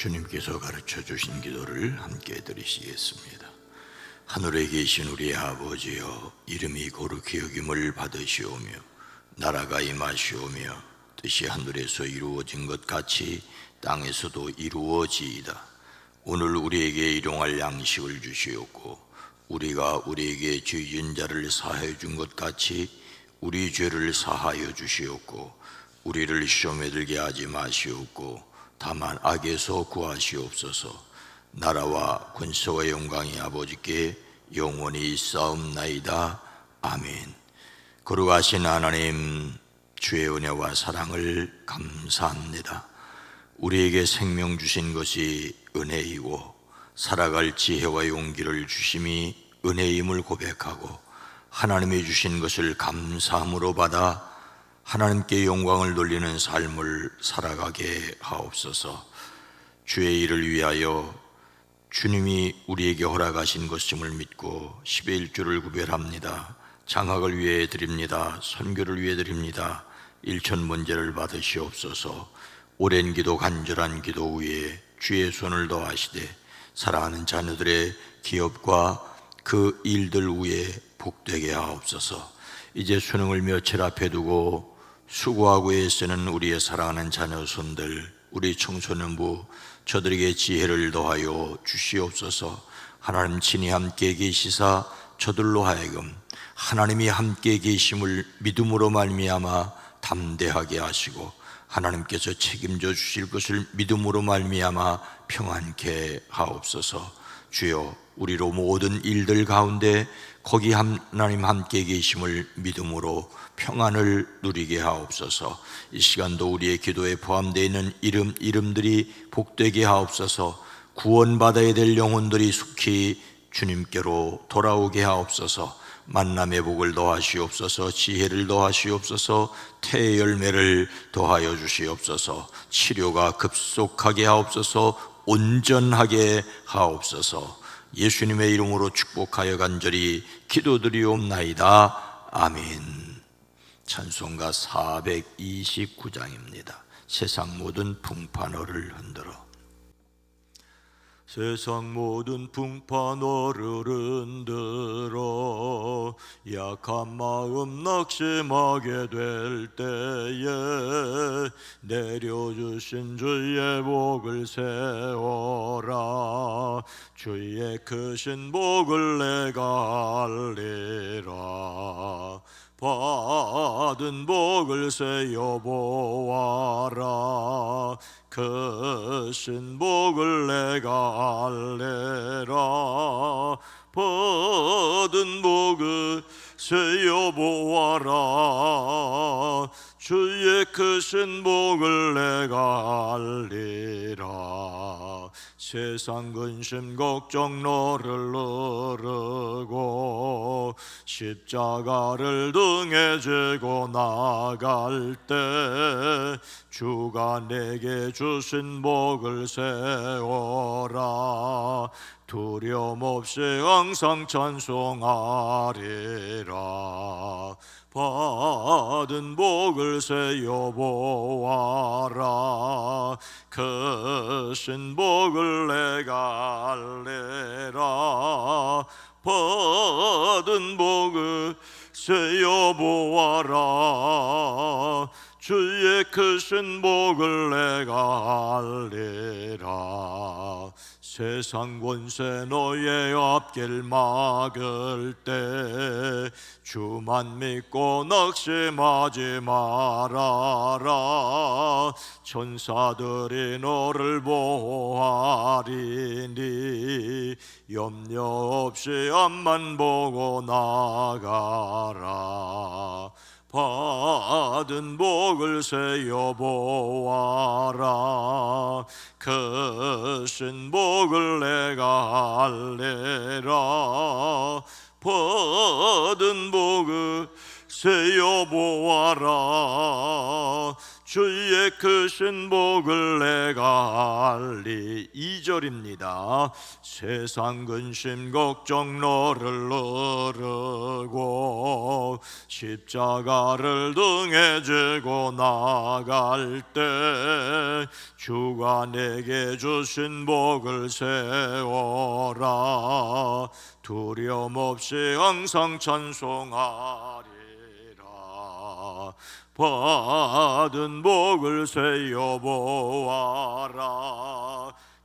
주님께서 가르쳐 주신 기도를 함께 드리시겠습니다. 하늘에 계신 우리 아버지여, 이름이 거룩히 여김을 받으시오며 나라가 임하시오며 뜻이 하늘에서 이루어진 것 같이 땅에서도 이루어지이다. 오늘 우리에게 일용할 양식을 주시옵고 우리가 우리에게 죄 지은 자를 사하여 준 것 같이 우리 죄를 사하여 주시옵고 우리를 시험에 들게 하지 마시옵고 다만 악에서 구하시옵소서. 나라와 권세와 영광이 아버지께 영원히 있사옵나이다. 아멘. 거룩하신 하나님, 주의 은혜와 사랑을 감사합니다. 우리에게 생명 주신 것이 은혜이고 살아갈 지혜와 용기를 주심이 은혜임을 고백하고 하나님이 주신 것을 감사함으로 받아 하나님께 영광을 돌리는 삶을 살아가게 하옵소서. 주의 일을 위하여 주님이 우리에게 허락하신 것임을 믿고 10의 1조를 구별합니다. 장학을 위해 드립니다. 선교를 위해 드립니다. 일천문제를 받으시옵소서. 오랜 기도, 간절한 기도 후에 주의 손을 더하시되 사랑하는 자녀들의 기업과 그 일들 위에 복되게 하옵소서. 이제 수능을 며칠 앞에 두고 수고하고 애쓰는 우리의 사랑하는 자녀손들, 우리 청소년부, 저들에게 지혜를 더하여 주시옵소서. 하나님 친히 함께 계시사 저들로 하여금 하나님이 함께 계심을 믿음으로 말미암아 담대하게 하시고 하나님께서 책임져 주실 것을 믿음으로 말미암아 평안케 하옵소서. 주여, 우리로 모든 일들 가운데 거기 하나님 함께 계심을 믿음으로 평안을 누리게 하옵소서. 이 시간도 우리의 기도에 포함되어 있는 이름들이 복되게 하옵소서. 구원받아야 될 영혼들이 속히 주님께로 돌아오게 하옵소서. 만남의 복을 더하시옵소서. 지혜를 더하시옵소서. 태의 열매를 더하여 주시옵소서. 치료가 급속하게 하옵소서. 온전하게 하옵소서. 예수님의 이름으로 축복하여 간절히 기도드리옵나이다. 아멘. 찬송가 429장입니다. 세상 모든 풍파너를 흔들어. 세상 모든 풍파너를 흔들어 약한 마음 낙심하게 될 때에 내려주신 주의 복을 세워라. 주의 크신 복을 내가 알리라. 받은 복을 세어 보아라. 크신 복을 내가 알레라. 받은 복을 세어 보아라. 주의 크신 복을 내가 알리라. 세상 근심 걱정 너를 누르고 십자가를 등에 지고 나갈 때 주가 내게 주신 복을 세워라. 두려움 없이 항상 찬송하리라. 받은 복을 세어 보아라. 크신 복을 내가 알리라. 받은 복을 세어 보아라. 주의 크신 복을 내가 알리라. 세상 권세 너의 앞길 막을 때 주만 믿고 낙심하지 말아라. 천사들이 너를 보호하리니 염려 없이 앞만 보고 나가라. 받은 복을 세어 보아라. 크신 복을 내가 알리라. 받은 복을 세어 보아라. 주의 크신 복을 내가 알리. 2절입니다. 세상 근심 걱정 너를 누르고 십자가를 등에 지고 나갈 때 주가 내게 주신 복을 세워라. 두려움 없이 항상 찬송하리라. 받은 복을 세어 보아라.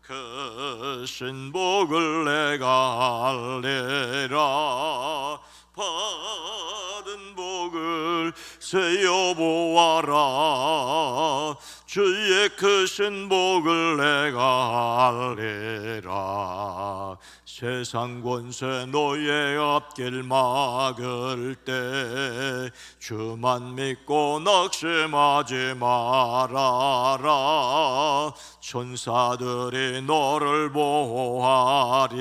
크신 복을 내가 알리라. 받은 복을 세어 보아라. 주의 크신 복을 내가 알리라. 세상 권세 너의 앞길 막을 때 주만 믿고 낙심하지 말아라. 천사들이 너를 보호하리니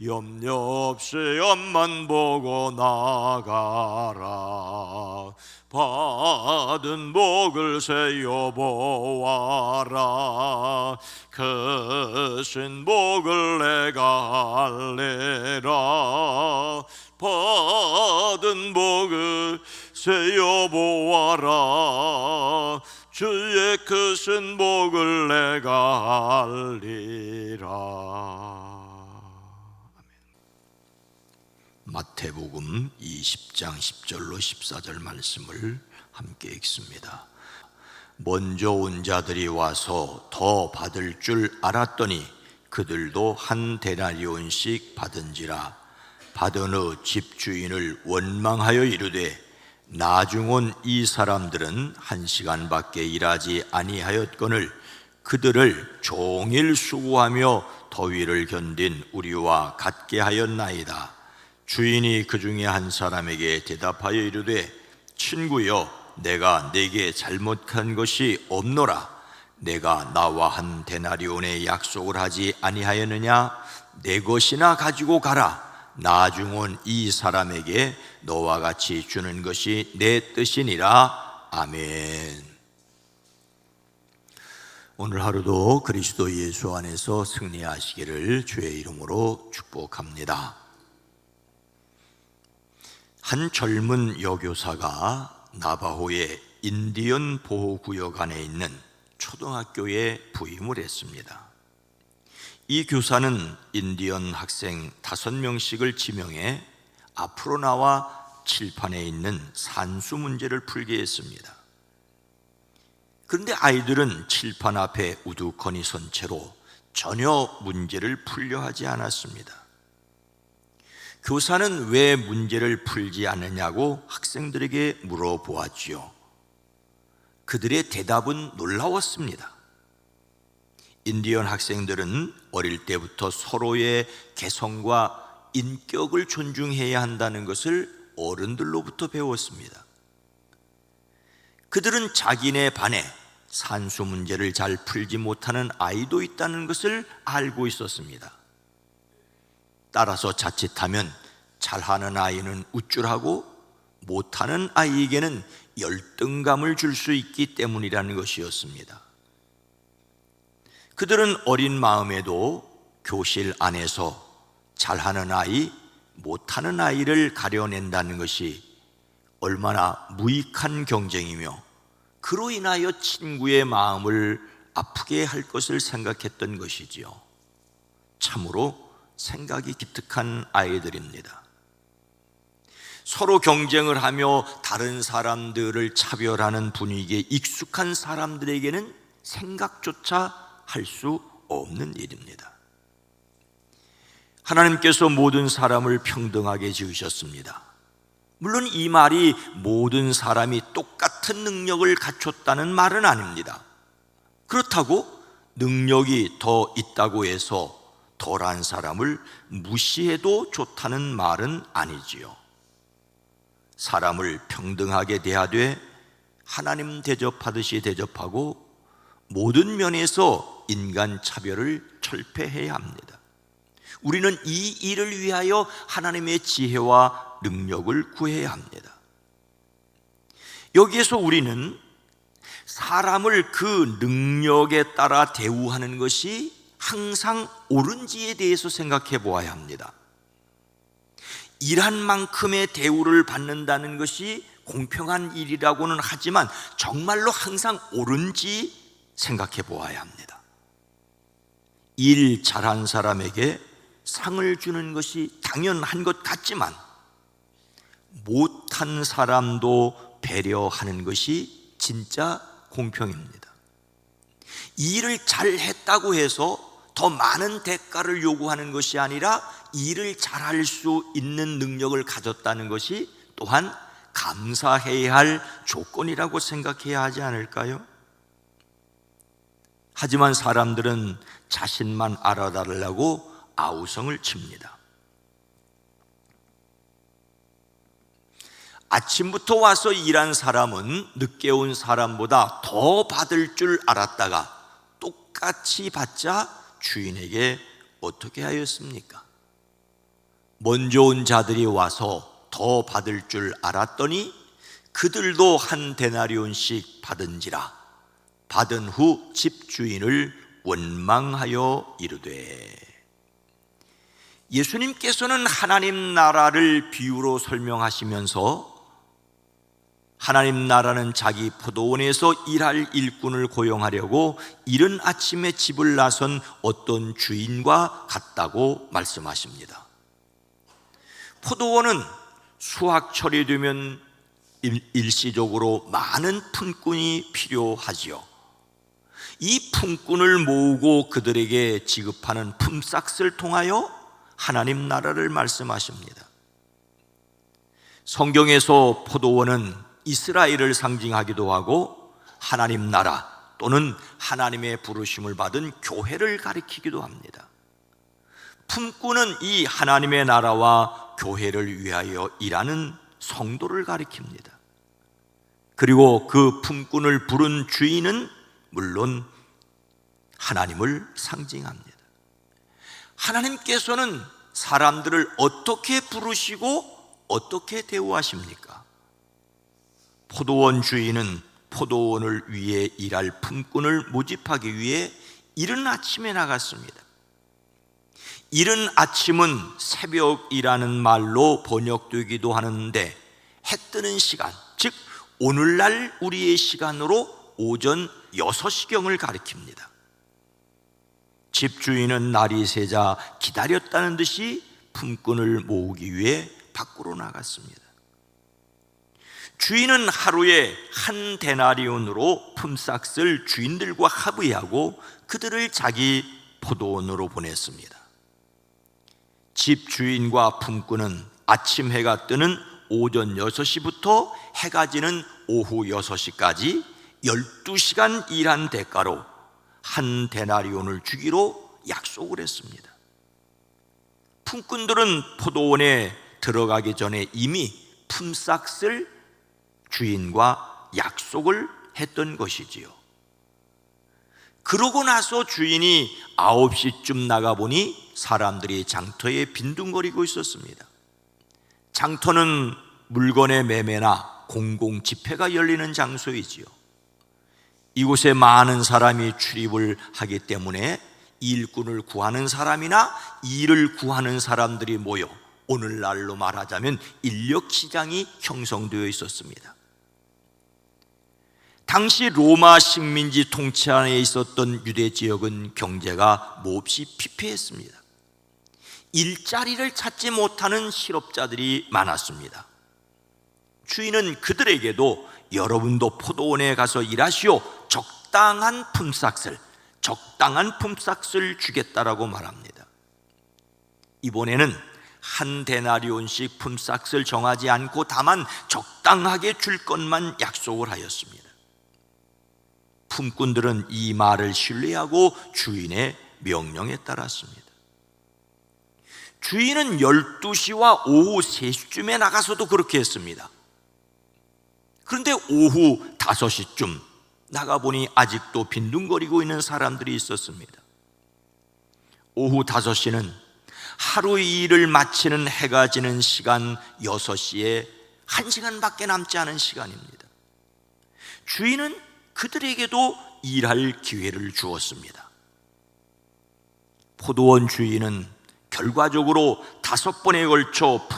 염려 없이 앞만 보고 나가라. 받은 복을 세어 보아라. 크신 복을 내가 알리라. 받은 복을 세어 보아라. 주의 크신 복을 내가 알리라. 마태복음 20장 10절로 14절 말씀을 함께 읽습니다. 먼저 온 자들이 와서 더 받을 줄 알았더니 그들도 한 데나리온씩 받은지라. 받은 후 집주인을 원망하여 이르되 나중 온 이 사람들은 1시간밖에 일하지 아니하였거늘 그들을 종일 수고하며 더위를 견딘 우리와 같게 하였나이다. 주인이 그 중에 한 사람에게 대답하여 이르되 친구여, 내가 네게 잘못한 것이 없노라. 내가 나와 한 데나리온의 약속을 하지 아니하였느냐? 내 것이나 가지고 가라. 나중 온 이 사람에게 너와 같이 주는 것이 내 뜻이니라. 아멘. 오늘 하루도 그리스도 예수 안에서 승리하시기를 주의 이름으로 축복합니다. 한 젊은 여교사가 나바호의 인디언 보호구역 안에 있는 초등학교에 부임을 했습니다. 이 교사는 인디언 학생 5명씩을 지명해 앞으로 나와 칠판에 있는 산수 문제를 풀게 했습니다. 그런데 아이들은 칠판 앞에 우두커니 선 채로 전혀 문제를 풀려 하지 않았습니다. 교사는 왜 문제를 풀지 않느냐고 학생들에게 물어보았지요. 그들의 대답은 놀라웠습니다. 인디언 학생들은 어릴 때부터 서로의 개성과 인격을 존중해야 한다는 것을 어른들로부터 배웠습니다. 그들은 자기네 반에 산수 문제를 잘 풀지 못하는 아이도 있다는 것을 알고 있었습니다. 따라서 자칫하면 잘하는 아이는 우쭐하고 못하는 아이에게는 열등감을 줄 수 있기 때문이라는 것이었습니다. 그들은 어린 마음에도 교실 안에서 잘하는 아이, 못하는 아이를 가려낸다는 것이 얼마나 무익한 경쟁이며 그로 인하여 친구의 마음을 아프게 할 것을 생각했던 것이지요. 참으로 생각이 기특한 아이들입니다. 서로 경쟁을 하며 다른 사람들을 차별하는 분위기에 익숙한 사람들에게는 생각조차 할 수 없는 일입니다. 하나님께서 모든 사람을 평등하게 지으셨습니다. 물론 이 말이 모든 사람이 똑같은 능력을 갖췄다는 말은 아닙니다. 그렇다고 능력이 더 있다고 해서 덜한 사람을 무시해도 좋다는 말은 아니지요. 사람을 평등하게 대하되 하나님 대접하듯이 대접하고 모든 면에서 인간 차별을 철폐해야 합니다. 우리는 이 일을 위하여 하나님의 지혜와 능력을 구해야 합니다. 여기에서 우리는 사람을 그 능력에 따라 대우하는 것이 항상 옳은지에 대해서 생각해 보아야 합니다. 일한 만큼의 대우를 받는다는 것이 공평한 일이라고는 하지만 정말로 항상 옳은지 생각해 보아야 합니다. 일 잘한 사람에게 상을 주는 것이 당연한 것 같지만 못한 사람도 배려하는 것이 진짜 공평입니다. 일을 잘했다고 해서 더 많은 대가를 요구하는 것이 아니라 일을 잘할 수 있는 능력을 가졌다는 것이 또한 감사해야 할 조건이라고 생각해야 하지 않을까요? 하지만 사람들은 자신만 알아달라고 아우성을 칩니다. 아침부터 와서 일한 사람은 늦게 온 사람보다 더 받을 줄 알았다가 똑같이 받자 주인에게 어떻게 하였습니까? 먼저 온 자들이 와서 더 받을 줄 알았더니 그들도 한 데나리온씩 받은지라. 받은 후 집주인을 원망하여 이르되. 예수님께서는 하나님 나라를 비유로 설명하시면서 하나님 나라는 자기 포도원에서 일할 일꾼을 고용하려고 이른 아침에 집을 나선 어떤 주인과 같다고 말씀하십니다. 포도원은 수확철이 되면 일시적으로 많은 품꾼이 필요하지요. 이 품꾼을 모으고 그들에게 지급하는 품삯을 통하여 하나님 나라를 말씀하십니다. 성경에서 포도원은 이스라엘을 상징하기도 하고 하나님 나라 또는 하나님의 부르심을 받은 교회를 가리키기도 합니다. 품꾼은 이 하나님의 나라와 교회를 위하여 일하는 성도를 가리킵니다. 그리고 그 품꾼을 부른 주인은 물론 하나님을 상징합니다. 하나님께서는 사람들을 어떻게 부르시고 어떻게 대우하십니까? 포도원 주인은 포도원을 위해 일할 품꾼을 모집하기 위해 이른 아침에 나갔습니다. 이른 아침은 새벽이라는 말로 번역되기도 하는데 해 뜨는 시간, 즉 오늘날 우리의 시간으로 오전 6시경을 가리킵니다. 집주인은 날이 새자 기다렸다는 듯이 품꾼을 모으기 위해 밖으로 나갔습니다. 주인은 하루에 한 데나리온으로 품삯을 주인들과 합의하고 그들을 자기 포도원으로 보냈습니다. 집주인과 품꾼은 아침 해가 뜨는 오전 6시부터 해가 지는 오후 6시까지 12시간 일한 대가로 한 데나리온을 주기로 약속을 했습니다. 품꾼들은 포도원에 들어가기 전에 이미 품삯을 주인과 약속을 했던 것이지요. 그러고 나서 주인이 9시쯤 나가보니 사람들이 장터에 빈둥거리고 있었습니다. 장터는 물건의 매매나 공공 집회가 열리는 장소이지요. 이곳에 많은 사람이 출입을 하기 때문에 일꾼을 구하는 사람이나 일을 구하는 사람들이 모여 오늘날로 말하자면 인력시장이 형성되어 있었습니다. 당시 로마 식민지 통치 안에 있었던 유대 지역은 경제가 몹시 피폐했습니다. 일자리를 찾지 못하는 실업자들이 많았습니다. 주인은 그들에게도 여러분도 포도원에 가서 일하시오, 적당한 품삯을 주겠다라고 말합니다. 이번에는 한 데나리온씩 품삯을 정하지 않고 다만 적당하게 줄 것만 약속을 하였습니다. 품꾼들은 이 말을 신뢰하고 주인의 명령에 따랐습니다. 주인은 12시와 오후 3시쯤에 나가서도 그렇게 했습니다. 그런데 오후 5시쯤 나가보니 아직도 빈둥거리고 있는 사람들이 있었습니다. 오후 5시는 하루 일을 마치는 해가 지는 시간 6시에 1시간밖에 남지 않은 시간입니다. 주인은 그들에게도 일할 기회를 주었습니다. 포도원 주인은 결과적으로 5번에 걸쳐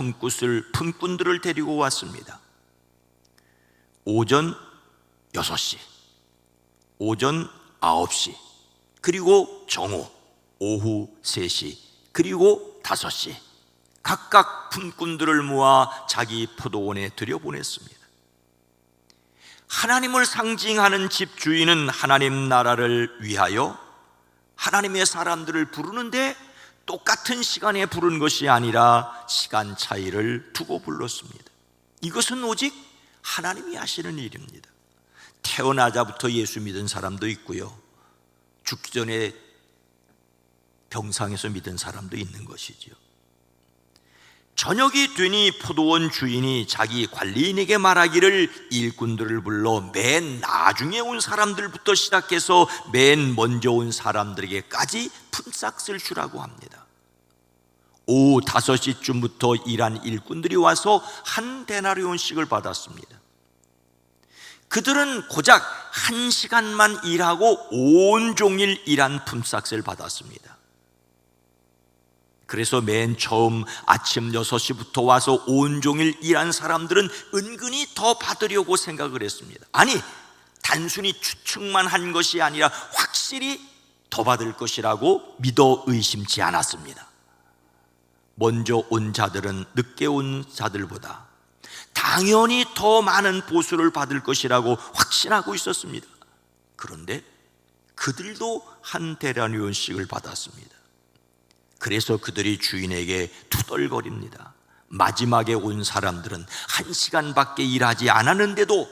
품꾼들을 데리고 왔습니다. 오전 6시, 오전 9시, 그리고 정오, 오후 3시, 그리고 5시 각각 품꾼들을 모아 자기 포도원에 들여보냈습니다. 하나님을 상징하는 집 주인은 하나님 나라를 위하여 하나님의 사람들을 부르는데 똑같은 시간에 부른 것이 아니라 시간 차이를 두고 불렀습니다. 이것은 오직 하나님이 하시는 일입니다. 태어나자부터 예수 믿은 사람도 있고요, 죽기 전에 병상에서 믿은 사람도 있는 것이죠. 저녁이 되니 포도원 주인이 자기 관리인에게 말하기를 일꾼들을 불러 맨 나중에 온 사람들부터 시작해서 맨 먼저 온 사람들에게까지 품삯을 주라고 합니다. 오후 5시쯤부터 일한 일꾼들이 와서 한 데나리온씩을 받았습니다. 그들은 고작 1시간만 일하고 온종일 일한 품삯을 받았습니다. 그래서 맨 처음 아침 6시부터 와서 온종일 일한 사람들은 은근히 더 받으려고 생각을 했습니다. 아니, 단순히 추측만 한 것이 아니라 확실히 더 받을 것이라고 믿어 의심치 않았습니다. 먼저 온 자들은 늦게 온 자들보다 당연히 더 많은 보수를 받을 것이라고 확신하고 있었습니다. 그런데 그들도 한 데나리온씩을 받았습니다. 그래서 그들이 주인에게 투덜거립니다. 마지막에 온 사람들은 1시간밖에 일하지 않았는데도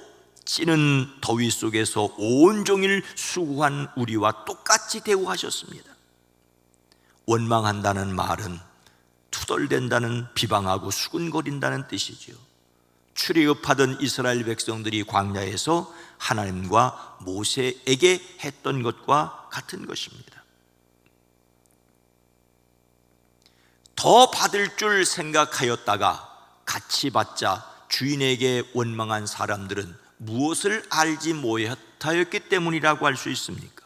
찌는 더위 속에서 온종일 수고한 우리와 똑같이 대우하셨습니다. 원망한다는 말은 투덜댄다는, 비방하고 수군거린다는 뜻이죠. 출애굽하던 이스라엘 백성들이 광야에서 하나님과 모세에게 했던 것과 같은 것입니다. 더 받을 줄 생각하였다가 같이 받자 주인에게 원망한 사람들은 무엇을 알지 못하였기 때문이라고 할 수 있습니까?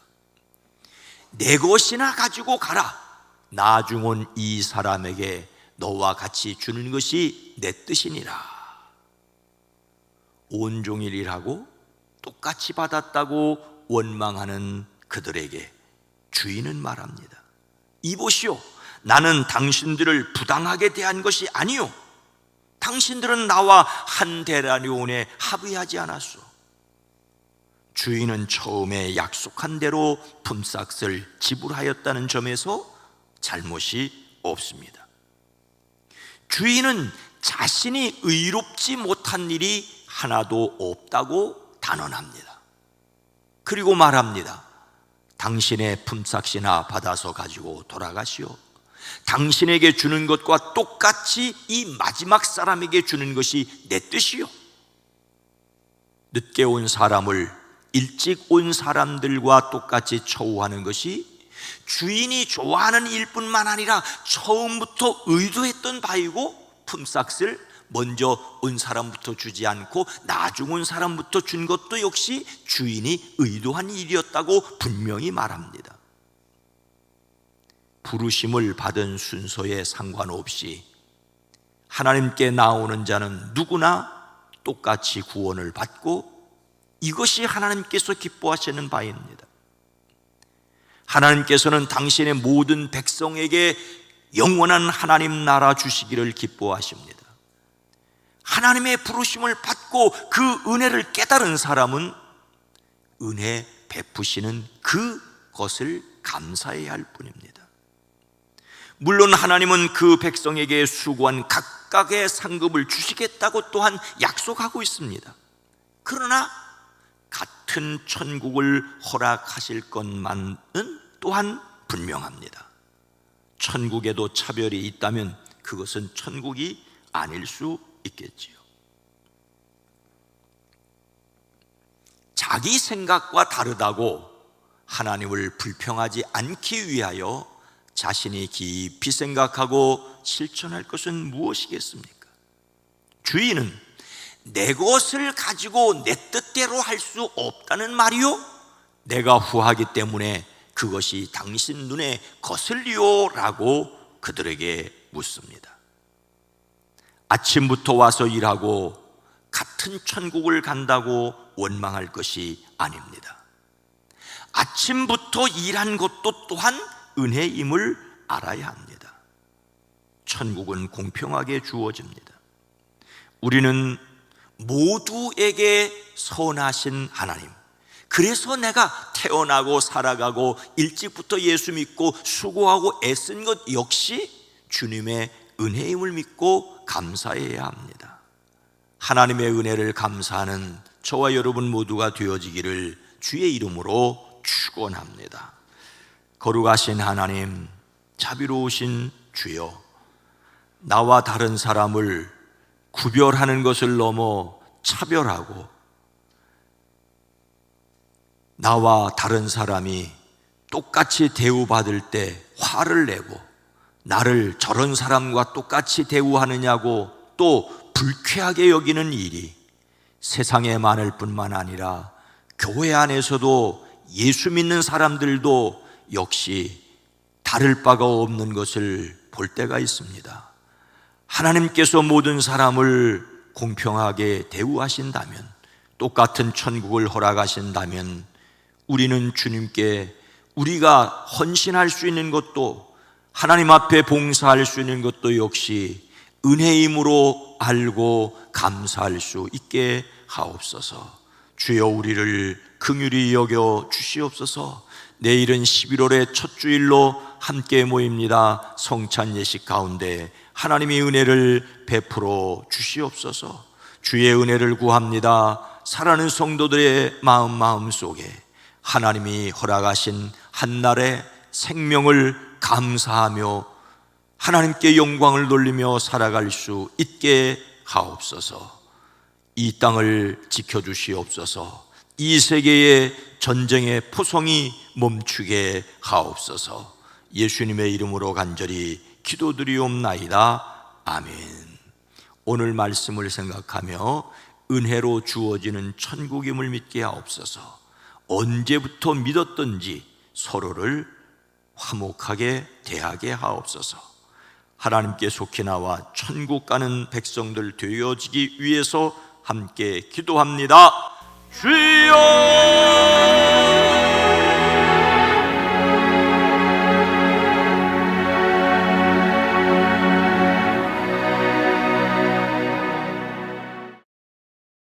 내 것이나 가지고 가라, 나중 온 이 사람에게 너와 같이 주는 것이 내 뜻이니라. 온종일 일하고 똑같이 받았다고 원망하는 그들에게 주인은 말합니다. 이보시오, 나는 당신들을 부당하게 대한 것이 아니요, 당신들은 나와 한 데나리온에 합의하지 않았소. 주인은 처음에 약속한 대로 품삯을 지불하였다는 점에서 잘못이 없습니다. 주인은 자신이 의롭지 못한 일이 하나도 없다고 단언합니다. 그리고 말합니다. 당신의 품삯이나 받아서 가지고 돌아가시오. 당신에게 주는 것과 똑같이 이 마지막 사람에게 주는 것이 내 뜻이요. 늦게 온 사람을 일찍 온 사람들과 똑같이 처우하는 것이 주인이 좋아하는 일뿐만 아니라 처음부터 의도했던 바이고, 품삯을 먼저 온 사람부터 주지 않고 나중 온 사람부터 준 것도 역시 주인이 의도한 일이었다고 분명히 말합니다. 부르심을 받은 순서에 상관없이 하나님께 나오는 자는 누구나 똑같이 구원을 받고, 이것이 하나님께서 기뻐하시는 바입니다. 하나님께서는 당신의 모든 백성에게 영원한 하나님 나라 주시기를 기뻐하십니다. 하나님의 부르심을 받고 그 은혜를 깨달은 사람은 은혜 베푸시는 그것을 감사해야 할 뿐입니다. 물론 하나님은 그 백성에게 수고한 각각의 상급을 주시겠다고 또한 약속하고 있습니다. 그러나 같은 천국을 허락하실 것만은 또한 분명합니다. 천국에도 차별이 있다면 그것은 천국이 아닐 수 있겠지요. 자기 생각과 다르다고 하나님을 불평하지 않기 위하여 자신이 깊이 생각하고 실천할 것은 무엇이겠습니까? 주인은 내 것을 가지고 내 뜻대로 할 수 없다는 말이요? 내가 후하기 때문에 그것이 당신 눈에 거슬리요? 라고 그들에게 묻습니다. 아침부터 와서 일하고 같은 천국을 간다고 원망할 것이 아닙니다. 아침부터 일한 것도 또한 은혜임을 알아야 합니다. 천국은 공평하게 주어집니다. 우리는 모두에게 선하신 하나님, 그래서 내가 태어나고 살아가고 일찍부터 예수 믿고 수고하고 애쓴 것 역시 주님의 은혜임을 믿고 감사해야 합니다. 하나님의 은혜를 감사하는 저와 여러분 모두가 되어지기를 주의 이름으로 축원합니다. 거룩하신 하나님, 자비로우신 주여, 나와 다른 사람을 구별하는 것을 넘어 차별하고 나와 다른 사람이 똑같이 대우받을 때 화를 내고 나를 저런 사람과 똑같이 대우하느냐고 또 불쾌하게 여기는 일이 세상에 많을 뿐만 아니라 교회 안에서도 예수 믿는 사람들도 역시 다를 바가 없는 것을 볼 때가 있습니다. 하나님께서 모든 사람을 공평하게 대우하신다면, 똑같은 천국을 허락하신다면 우리는 주님께 우리가 헌신할 수 있는 것도, 하나님 앞에 봉사할 수 있는 것도 역시 은혜임으로 알고 감사할 수 있게 하옵소서. 주여, 우리를 긍휼히 여겨 주시옵소서. 내일은 11월의 첫 주일로 함께 모입니다. 성찬 예식 가운데 하나님의 은혜를 베풀어 주시옵소서. 주의 은혜를 구합니다. 사랑하는 성도들의 마음 속에 하나님이 허락하신 한날의 생명을 감사하며 하나님께 영광을 돌리며 살아갈 수 있게 하옵소서. 이 땅을 지켜주시옵소서. 이 세계의 전쟁의 포성이 멈추게 하옵소서. 예수님의 이름으로 간절히 기도드리옵나이다. 아멘. 오늘 말씀을 생각하며 은혜로 주어지는 천국임을 믿게 하옵소서. 언제부터 믿었던지 서로를 화목하게 대하게 하옵소서. 하나님께 속히 나와 천국 가는 백성들 되어지기 위해서 함께 기도합니다. 주여!